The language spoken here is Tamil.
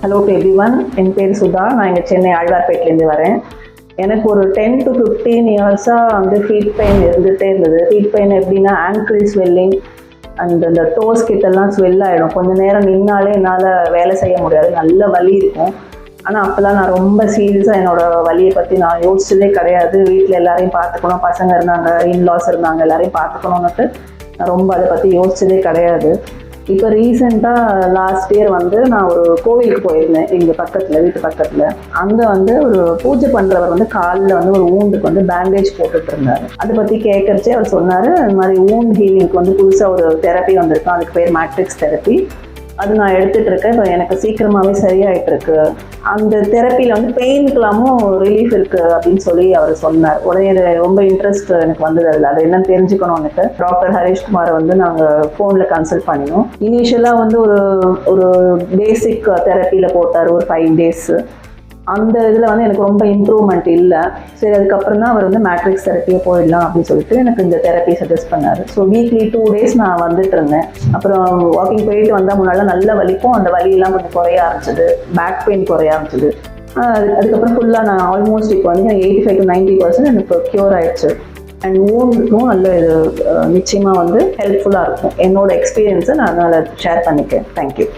ஹலோ டு எவ்ரிவன், என் பேர் சுதா. நான் இங்கே சென்னை ஆழ்வார்பேட்டிலேருந்து வரேன். எனக்கு ஒரு 10 to 15 இயர்ஸாக வந்து ஃபீட் பெயின் இருந்துகிட்டே இருந்தது. ஃபீட் பெயின் எப்படின்னா ஆங்கிள் ஸ்வெல்லிங் அண்ட் இந்த டோஸ் கிட்டெல்லாம் ஸ்வெல் ஆகிடும். கொஞ்சம் நேரம் நின்னாலே என்னால் வேலை செய்ய முடியாது, நல்ல வலி இருக்கும். ஆனால் அப்போல்லாம் நான் ரொம்ப சீரியஸாக என்னோடய வலியை பற்றி நான் யோசிச்சதே கிடையாது. வீட்டில் எல்லாரையும் பார்த்துக்கணும், பசங்க இருந்தாங்க, இன்லாஸ் இருந்தாங்க, எல்லாரையும் பார்த்துக்கணுன்னுட்டு நான் ரொம்ப அதை பற்றி யோசிச்சதே கிடையாது. இப்போ ரீசெண்டாக லாஸ்ட் இயர் வந்து நான் ஒரு கோவிலுக்கு போயிருந்தேன், எங்கள் பக்கத்தில், வீட்டு பக்கத்தில். அங்கே வந்து ஒரு பூஜை பண்ணுறவர் வந்து காலில் வந்து ஒரு ஊண்டுக்கு வந்து பேண்டேஜ் போட்டுட்டு இருந்தார். அதை பற்றி கேட்கறச்சே அவர் சொன்னார், இந்த மாதிரி ஊண்ட் ஹீலிங்க்கு வந்து புதுசாக ஒரு தெரப்பி வந்திருக்கும், அதுக்கு பேர் மேட்ரிக்ஸ் தெரப்பி. அது நான் எடுத்துகிட்டு இருக்கேன். இப்போ எனக்கு சீக்கிரமாகவே சரியாயிட்டு இருக்கு. அந்த தெரப்பியில் வந்து பெயினுக்கெல்லாமும் ரிலீஃப் இருக்குது அப்படின்னு சொல்லி அவர் சொன்னார். உடனே ரொம்ப இன்ட்ரெஸ்ட் எனக்கு வந்தது அதில். அது என்னன்னு தெரிஞ்சுக்கணும்னுட்டு டாக்டர் ஹரிஷ்குமாரை வந்து நாங்கள் ஃபோனில் கன்சல்ட் பண்ணினோம். இனிஷியலாக வந்து ஒரு பேசிக் தெரப்பியில் போட்டார் ஒரு 5 days. அந்த இதில் வந்து எனக்கு ரொம்ப இம்ப்ரூவ்மெண்ட் இல்லை. சரி, அதுக்கப்புறம் தான் அவர் வந்து மேட்ரிக்ஸ் தெரப்பியை போயிடலாம் அப்படின்னு சொல்லிட்டு எனக்கு இந்த தெரப்பி சஜஸ்ட் பண்ணார். ஸோ வீக்லி 2 days நான் வந்துட்டு இருந்தேன். அப்புறம் வாக்கிங் போயிட்டு வந்தால் முன்னாடி நல்லா வலிக்கும், அந்த வலியெல்லாம் கொஞ்சம் குறைய ஆரம்பிச்சது, பேக் பெயின் குறைய ஆரம்பிச்சது. அதுக்கப்புறம் ஃபுல்லாக நான் ஆல்மோஸ்ட் இப்போ வந்து 85 to 90% எனக்கு க்யூர் ஆயிடுச்சு. அண்ட் ஊண்டுக்கும் நல்ல இது நிச்சயமாக வந்து ஹெல்ப்ஃபுல்லாக இருக்கும். என்னோட எக்ஸ்பீரியன்ஸை நான் அதனால் ஷேர் பண்ணிக்கிறேன். தேங்க்யூ.